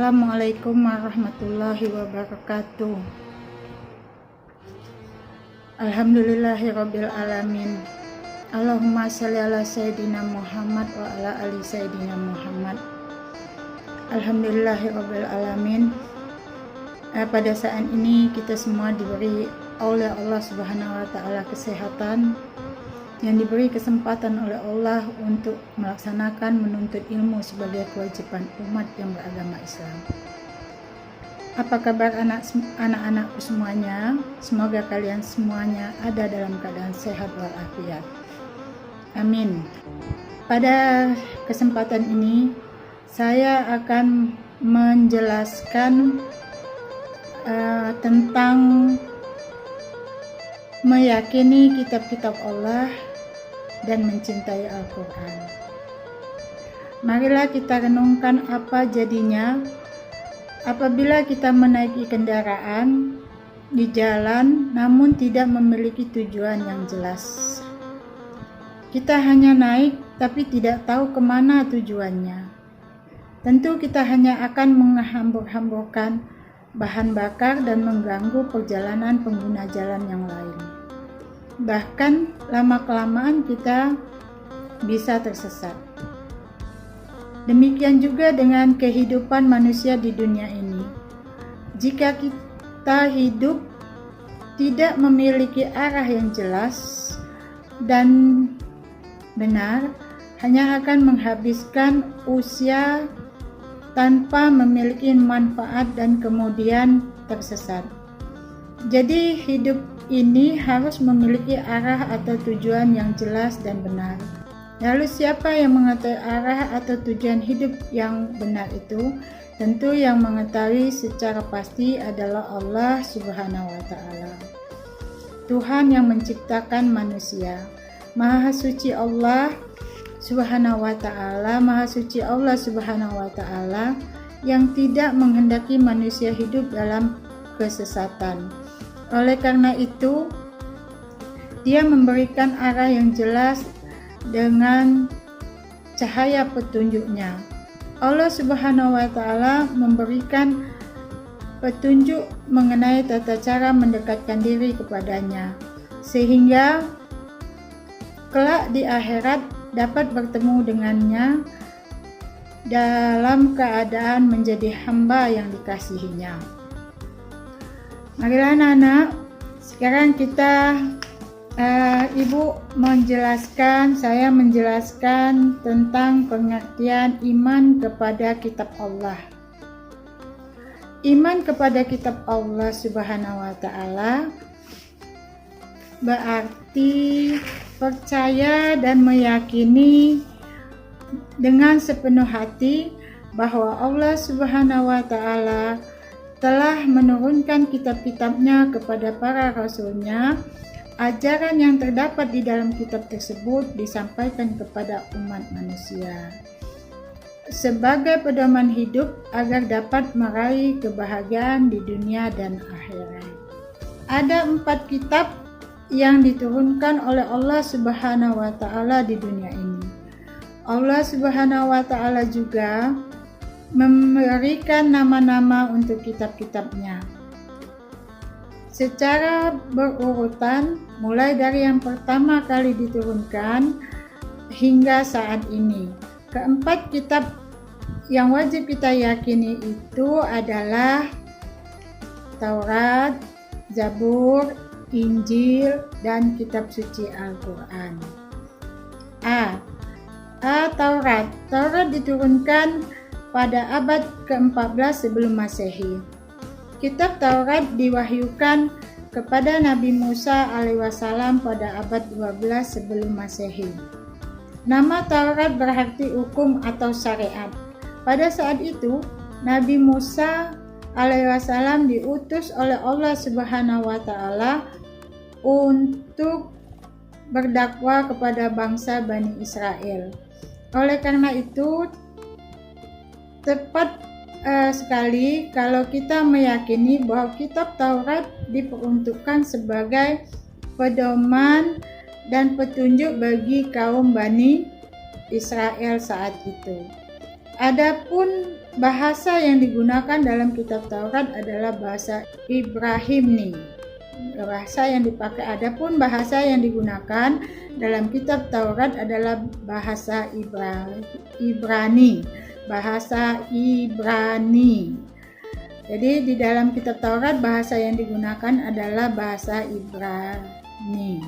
Assalamualaikum warahmatullahi wabarakatuh. Alhamdulillahirabbil alamin. Allahumma shalli ala sayyidina Muhammad wa ala ali sayyidina Muhammad. Alhamdulillahirabbil alamin. Pada saat ini kita semua diberi oleh Allah Subhanahu wa taala kesehatan, yang diberi kesempatan oleh Allah untuk melaksanakan menuntut ilmu sebagai kewajiban umat yang beragama Islam. Apa kabar anak-anakku semuanya? Semoga kalian semuanya ada dalam keadaan sehat walafiat. Amin. Pada kesempatan ini saya akan menjelaskan tentang meyakini kitab-kitab Allah dan mencintai Al-Quran. Marilah kita renungkan apa jadinya apabila kita menaiki kendaraan di jalan namun tidak memiliki tujuan yang jelas. Kita hanya naik tapi tidak tahu kemana tujuannya. Tentu kita hanya akan menghambur-hamburkan bahan bakar dan mengganggu perjalanan pengguna jalan yang lain. Bahkan lama-kelamaan kita bisa tersesat. Demikian juga dengan kehidupan manusia di dunia ini. Jika kita hidup tidak memiliki arah yang jelas dan benar, hanya akan menghabiskan usia tanpa memiliki manfaat dan kemudian tersesat. Jadi hidup ini harus memiliki arah atau tujuan yang jelas dan benar. Lalu siapa yang mengetahui arah atau tujuan hidup yang benar itu? Tentu yang mengetahui secara pasti adalah Allah Subhanahu wa taala. Tuhan yang menciptakan manusia. Maha suci Allah Subhanahu wa ta'ala, Maha suci Allah Subhanahu wa ta'ala yang tidak menghendaki manusia hidup dalam kesesatan. Oleh karena itu, Dia memberikan arah yang jelas dengan cahaya petunjuknya. Allah Subhanahu wa ta'ala memberikan petunjuk mengenai tata cara mendekatkan diri kepadanya, sehingga kelak di akhirat dapat bertemu dengannya dalam keadaan menjadi hamba yang dikasihinya. Marilah anak-anak, sekarang kita saya menjelaskan tentang pengertian iman kepada kitab Allah. Iman kepada kitab Allah Subhanahu wa ta'ala berarti percaya dan meyakini dengan sepenuh hati bahwa Allah Subhanahu wa ta'ala telah menurunkan kitab-kitabnya kepada para rasulnya. Ajaran yang terdapat di dalam kitab tersebut disampaikan kepada umat manusia sebagai pedoman hidup agar dapat meraih kebahagiaan di dunia dan akhirat. Ada 4 kitab yang diturunkan oleh Allah Subhanahu wa ta'ala di dunia ini. Allah Subhanahu wa ta'ala juga memberikan nama-nama untuk kitab-kitabnya secara berurutan, mulai dari yang pertama kali diturunkan hingga saat ini. Keempat kitab yang wajib kita yakini itu adalah Taurat, Zabur, Injil, dan kitab suci Al-Quran. Taurat. Taurat diturunkan pada abad ke-14 sebelum Masehi. Kitab Taurat diwahyukan kepada Nabi Musa alaihissalam pada abad 12 sebelum Masehi. Nama Taurat berarti hukum atau syariat. Pada saat itu, Nabi Musa alaihissalam diutus oleh Allah Subhanahu wa ta'ala untuk berdakwah kepada bangsa Bani Israel. Oleh karena itu, tepat sekali kalau kita meyakini bahwa kitab Taurat diperuntukkan sebagai pedoman dan petunjuk bagi kaum Bani Israel saat itu. Adapun bahasa yang digunakan dalam kitab Taurat adalah bahasa Ibrani. Adapun bahasa yang digunakan dalam kitab Taurat adalah bahasa Ibrani. Jadi di dalam kitab Taurat bahasa yang digunakan adalah bahasa Ibrani.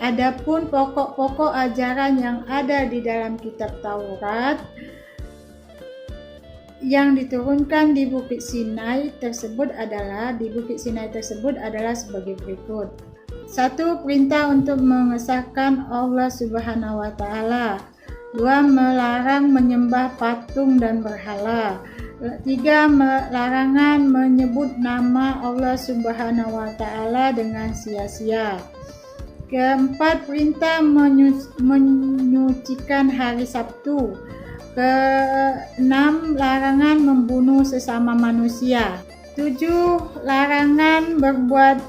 Adapun pokok-pokok ajaran yang ada di dalam kitab Taurat yang diturunkan di Bukit Sinai tersebut adalah sebagai berikut. 1. Perintah untuk mengesahkan Allah Subhanahu wa taala. 2. Melarang menyembah patung dan berhala. 3. Larangan menyebut nama Allah Subhanahu wa taala dengan sia-sia. 4. Perintah menyucikan hari Sabtu. 6. Larangan membunuh sesama manusia. 7. Larangan berbuat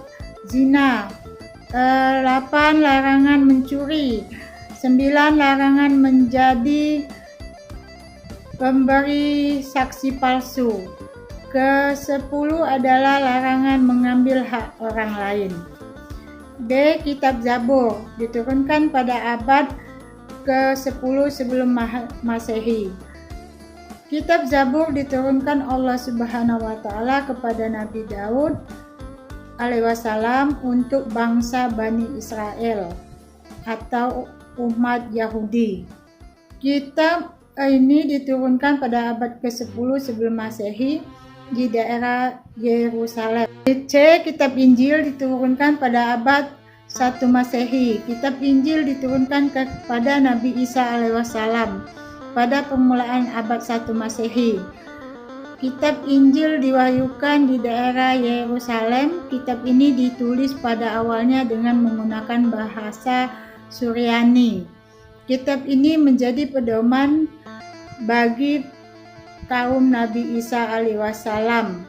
zina. 8. Larangan mencuri. 9. Larangan menjadi pemberi saksi palsu. Ke-10 adalah larangan mengambil hak orang lain. B. Kitab Zabur diturunkan pada abad ke-10 sebelum Masehi. Kitab Zabur diturunkan Allah Subhanahu wa taala kepada Nabi Daud alaihissalam untuk bangsa Bani Israel atau umat Yahudi. Kitab ini diturunkan pada abad ke-10 sebelum Masehi di daerah Yerusalem. C. Kitab Injil diturunkan pada abad 1 Masehi. Kitab Injil diturunkan kepada Nabi Isa alaihissalam pada permulaan abad 1 Masehi. Kitab Injil diwahyukan di daerah Yerusalem. Kitab ini ditulis pada awalnya dengan menggunakan bahasa Suryani. Kitab ini menjadi pedoman bagi kaum Nabi Isa alaihissalam,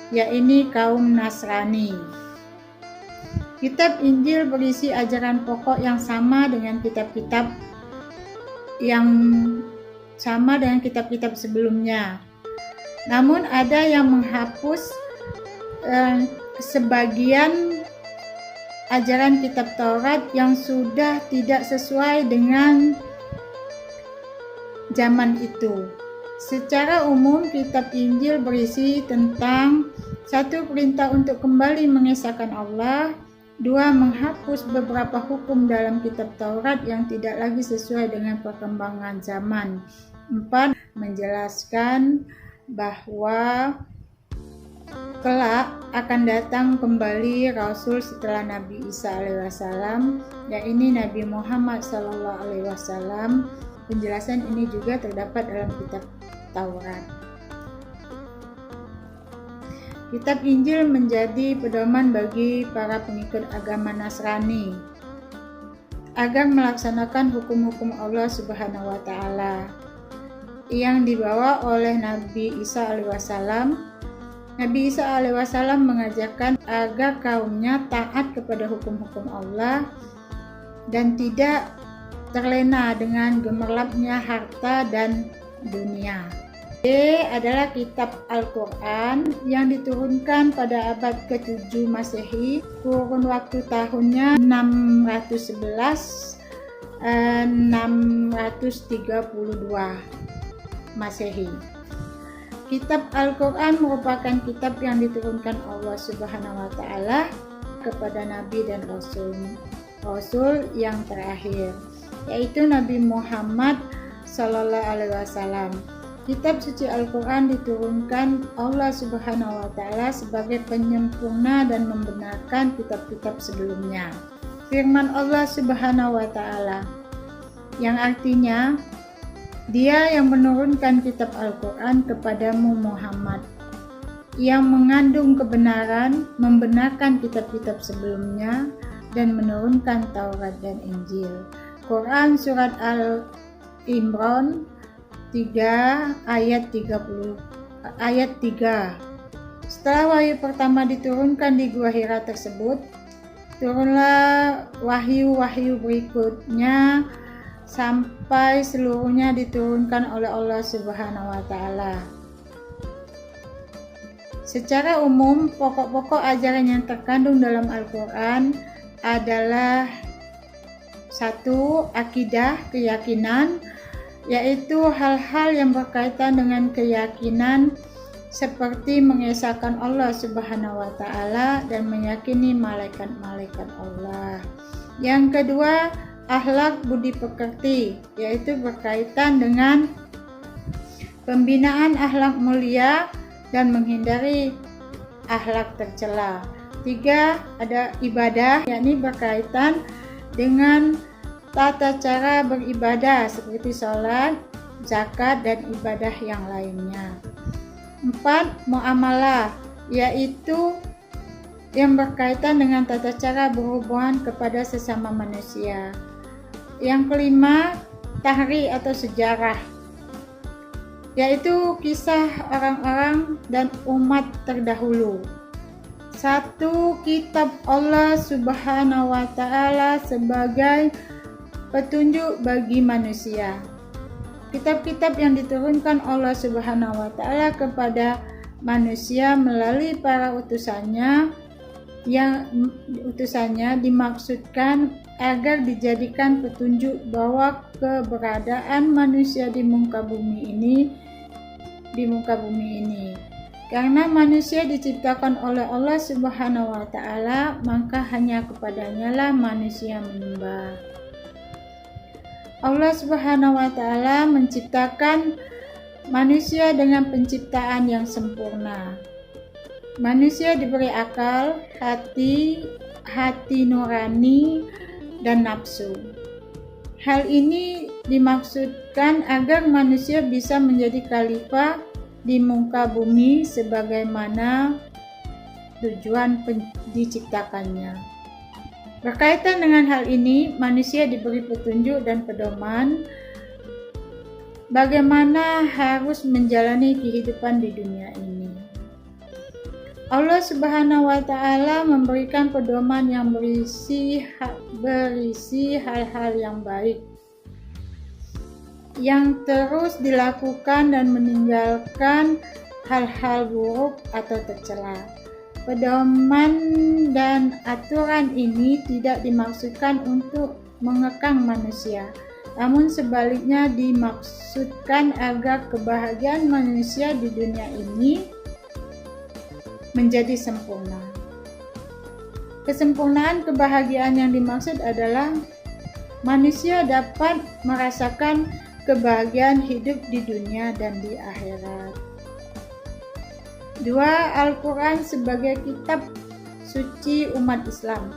yaitu kaum Nasrani. Kitab Injil berisi ajaran pokok yang sama dengan kitab-kitab sebelumnya. Namun ada yang menghapus sebagian ajaran kitab Taurat yang sudah tidak sesuai dengan zaman itu. Secara umum, kitab Injil berisi tentang 1. Perintah untuk kembali mengesahkan Allah. 2. Menghapus beberapa hukum dalam kitab Taurat yang tidak lagi sesuai dengan perkembangan zaman. 4. Menjelaskan bahwa kelak akan datang kembali Rasul setelah Nabi Isa alaihissalam, yaitu Nabi Muhammad sallallahu alaihi wasallam. Penjelasan ini juga terdapat dalam kitab Taurat. Kitab Injil menjadi pedoman bagi para pengikut agama Nasrani agar melaksanakan hukum-hukum Allah Subhanahu wa taala yang dibawa oleh Nabi Isa alaihissalam. Nabi Isa alaihissalam mengajarkan agar kaumnya taat kepada hukum-hukum Allah dan tidak terlena dengan gemerlapnya harta dan dunia. D adalah kitab Al-Quran yang diturunkan pada abad ke-7 Masehi, kurun waktu tahunnya 611-632 Masehi. Kitab Al-Quran merupakan kitab yang diturunkan Allah Subhanahu wa taala kepada nabi dan rasul yang terakhir, yaitu Nabi Muhammad sallallahu alaihi wasallam. Kitab suci Al-Quran diturunkan Allah Subhanahu wa taala sebagai penyempurna dan membenarkan kitab-kitab sebelumnya. Firman Allah Subhanahu wa taala yang artinya, Dia yang menurunkan kitab Al-Quran kepadamu Muhammad, yang mengandung kebenaran, membenarkan kitab-kitab sebelumnya dan menurunkan Taurat dan Injil. Quran Surat Al-Imran 3 ayat 3. Setelah wahyu pertama diturunkan di Gua Hira tersebut, turunlah wahyu-wahyu berikutnya sampai seluruhnya diturunkan oleh Allah Subhanahu wa taala. Secara umum, pokok-pokok ajaran yang terkandung dalam Al-Quran adalah 1. Akidah, keyakinan, yaitu hal-hal yang berkaitan dengan keyakinan seperti mengesahkan Allah Subhanahu wa taala dan meyakini malaikat-malaikat Allah. Yang kedua, akhlak budi pekerti, yaitu berkaitan dengan pembinaan akhlak mulia dan menghindari akhlak tercela. 3. Ada ibadah, yakni berkaitan dengan tata cara beribadah seperti sholat, zakat, dan ibadah yang lainnya. 4. Muamalah, yaitu yang berkaitan dengan tata cara berhubungan kepada sesama manusia. Yang kelima, tahri atau sejarah, yaitu kisah orang-orang dan umat terdahulu. 1. Kitab Allah Subhanahu wa taala sebagai petunjuk bagi manusia. Kitab-kitab yang diturunkan Allah Subhanahu wa taala kepada manusia melalui para utusannya dimaksudkan agar dijadikan petunjuk bahwa keberadaan manusia di muka bumi ini. Karena manusia diciptakan oleh Allah Subhanahu wa taala, maka hanya kepadanya lah manusia menyembah. Allah Subhanahu wa taala menciptakan manusia dengan penciptaan yang sempurna. Manusia diberi akal, hati nurani, dan nafsu. Hal ini dimaksudkan agar manusia bisa menjadi khalifah di muka bumi sebagaimana tujuan diciptakannya. Berkaitan dengan hal ini, manusia diberi petunjuk dan pedoman bagaimana harus menjalani kehidupan di dunia ini. Allah Subhanahu wa taala memberikan pedoman yang berisi hal-hal yang baik yang terus dilakukan dan meninggalkan hal-hal buruk atau tercela. Pedoman dan aturan ini tidak dimaksudkan untuk mengekang manusia, namun sebaliknya dimaksudkan agar kebahagiaan manusia di dunia ini menjadi sempurna. Kesempurnaan kebahagiaan yang dimaksud adalah manusia dapat merasakan kebahagiaan hidup di dunia dan di akhirat. 2. Al-Quran sebagai kitab suci umat Islam.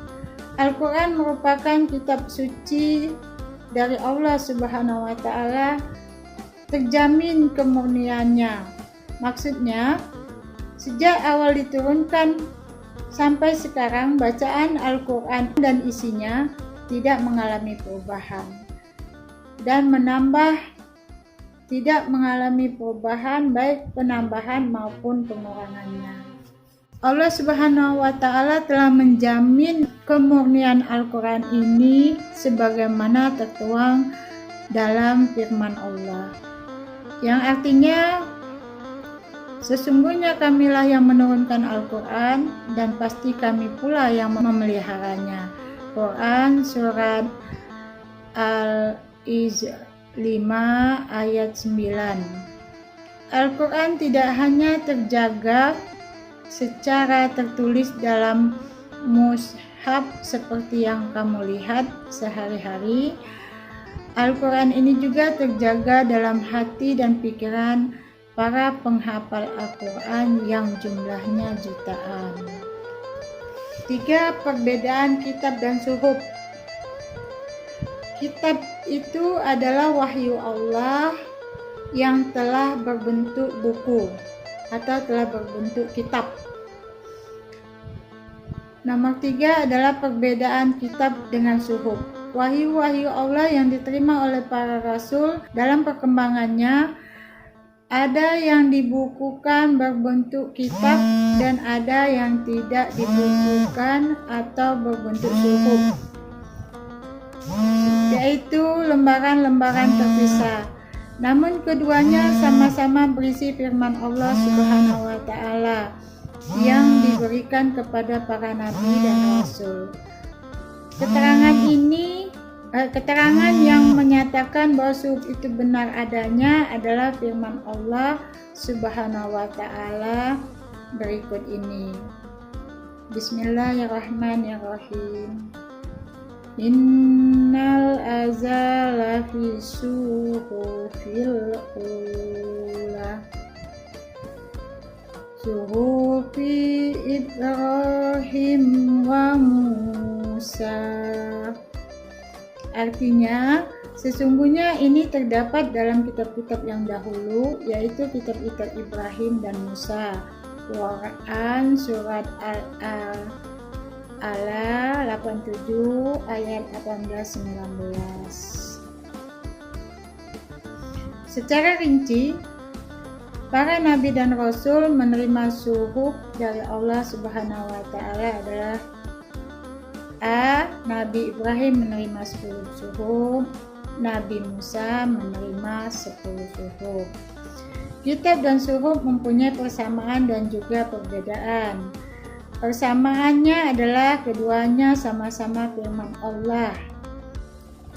Al-Quran merupakan kitab suci dari Allah Subhanahu wa taala, terjamin kemurniannya. Maksudnya, sejak awal diturunkan sampai sekarang, bacaan Al-Quran dan isinya tidak mengalami perubahan dan tidak mengalami perubahan baik penambahan maupun pengurangannya. Allah Subhanahu wa taala telah menjamin kemurnian Al-Quran ini sebagaimana tertuang dalam firman Allah, yang artinya sesungguhnya kamilah yang menurunkan Al-Quran dan pasti kami pula yang memeliharanya. Quran Surat Al-Izr 5 ayat 9. Al-Quran tidak hanya terjaga secara tertulis dalam mushaf seperti yang kamu lihat sehari-hari. Al-Quran ini juga terjaga dalam hati dan pikiran para penghafal Al-Quran yang jumlahnya jutaan. 3. Perbedaan kitab dan suhuf. Kitab itu adalah wahyu Allah yang telah berbentuk buku atau telah berbentuk kitab. Nomor 3 adalah perbedaan kitab dengan suhuf. Wahyu-wahyu Allah yang diterima oleh para rasul dalam perkembangannya ada yang dibukukan berbentuk kitab dan ada yang tidak dibukukan atau berbentuk suhuf. Di yaitu lembaran-lembaran terpisah. Namun keduanya sama-sama berisi firman Allah Subhanahu wa taala yang diberikan kepada para nabi dan rasul. Keterangan yang menyatakan bahwa suhuf itu benar adanya adalah firman Allah Subhanahu wa taala berikut ini. Bismillahirrahmanirrahim. Innal azala fi suhufil ula suhufi Ibrahim wa Musa. Artinya, sesungguhnya ini terdapat dalam kitab-kitab yang dahulu, yaitu kitab-kitab Ibrahim dan Musa. Quran Surat Al-A'la 87 ayat 18-19. Secara rinci, para nabi dan rasul menerima suhuf dari Allah Subhanahu wa taala adalah A. Nabi Ibrahim menerima 10 suhuf, Nabi Musa menerima 10 suhuf. Kitab dan suhuf mempunyai persamaan dan juga perbedaan. Persamaannya adalah keduanya sama-sama firman Allah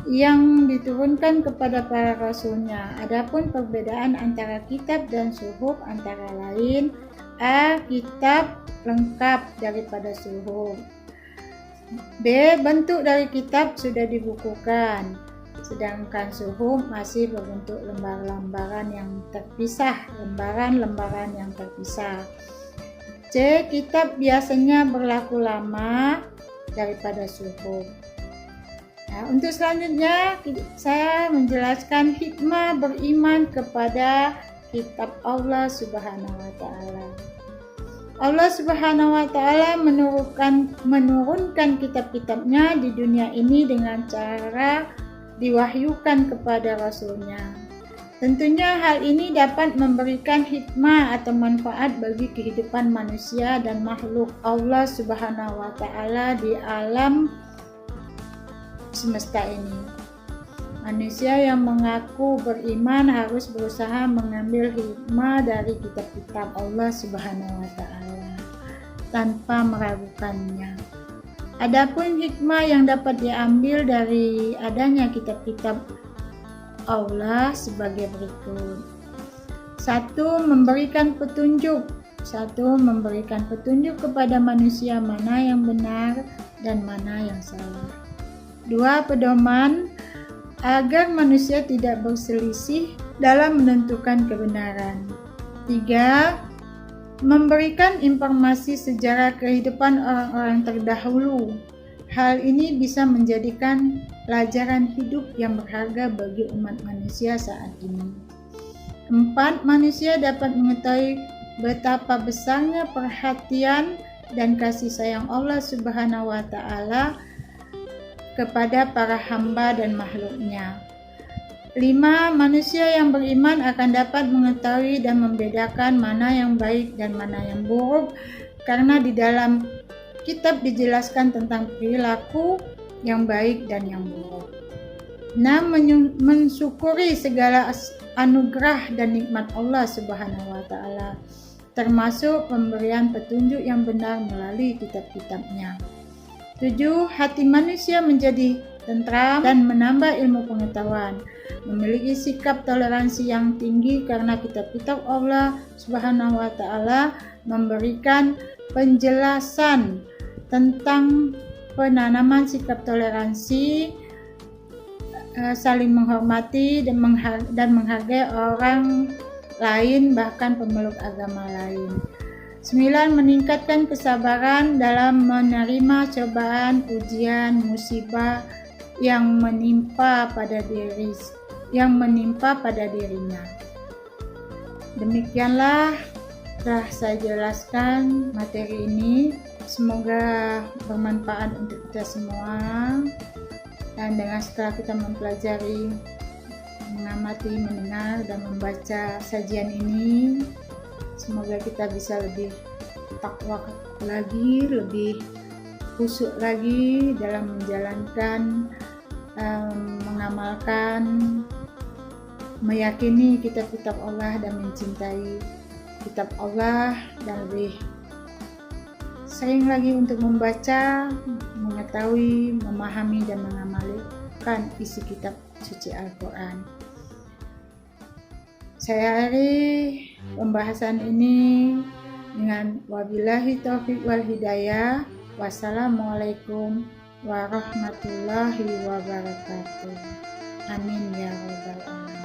yang diturunkan kepada para rasulnya. Adapun perbedaan antara kitab dan suhuf antara lain, A. Kitab lengkap daripada suhuf. B. Bentuk dari kitab sudah dibukukan, sedangkan suhuf masih berbentuk lembaran-lembaran yang terpisah. C. Kitab biasanya berlaku lama daripada suhuf. Nah, untuk selanjutnya saya menjelaskan hikmah beriman kepada kitab Allah Subhanahu wa taala. Allah Subhanahu wa taala menurunkan kitab-kitabnya di dunia ini dengan cara diwahyukan kepada rasulnya. Tentunya hal ini dapat memberikan hikmah atau manfaat bagi kehidupan manusia dan makhluk Allah Subhanahu wa taala di alam semesta ini. Manusia yang mengaku beriman harus berusaha mengambil hikmah dari kitab-kitab Allah Subhanahu wa taala tanpa meragukannya. Adapun hikmah yang dapat diambil dari adanya kitab-kitab Allah sebagai berikut. 1. Memberikan petunjuk kepada manusia mana yang benar dan mana yang salah. 2. Pedoman agar manusia tidak berselisih dalam menentukan kebenaran. 3. Memberikan informasi sejarah kehidupan orang-orang terdahulu. Hal ini bisa menjadikan pelajaran hidup yang berharga bagi umat manusia saat ini. 4. Manusia dapat mengetahui betapa besarnya perhatian dan kasih sayang Allah Subhanahu wa taala kepada para hamba dan makhluknya. 5. Manusia yang beriman akan dapat mengetahui dan membedakan mana yang baik dan mana yang buruk, karena di dalam kitab dijelaskan tentang perilaku yang baik dan yang buruk. 6. Mensyukuri segala anugerah dan nikmat Allah Subhanahu wa taala, termasuk pemberian petunjuk yang benar melalui kitab-kitabnya. 7. Hati manusia menjadi tentram dan menambah ilmu pengetahuan, memiliki sikap toleransi yang tinggi karena kitab-kitab Allah Subhanahu wa taala memberikan penjelasan tentang penanaman sikap toleransi, saling menghormati dan menghargai orang lain, bahkan pemeluk agama lain. 9. Meningkatkan kesabaran dalam menerima cobaan, ujian, musibah yang menimpa pada dirinya. Demikianlah telah saya jelaskan materi ini. Semoga bermanfaat untuk kita semua. Dan dengan setelah kita mempelajari, mengamati, mendengar, dan membaca sajian ini, semoga kita bisa lebih takwa lagi, lebih khusyuk lagi dalam menjalankan mengamalkan, meyakini kitab-kitab Allah dan mencintai kitab Allah, dan lebih sering lagi untuk membaca, mengetahui, memahami dan mengamalkan isi kitab suci Al-Quran. Saya akhiri pembahasan ini dengan wabillahi taufiq wal hidayah. Wassalamualaikum warahmatullahi wabarakatuh. Amin ya rabbal alamin.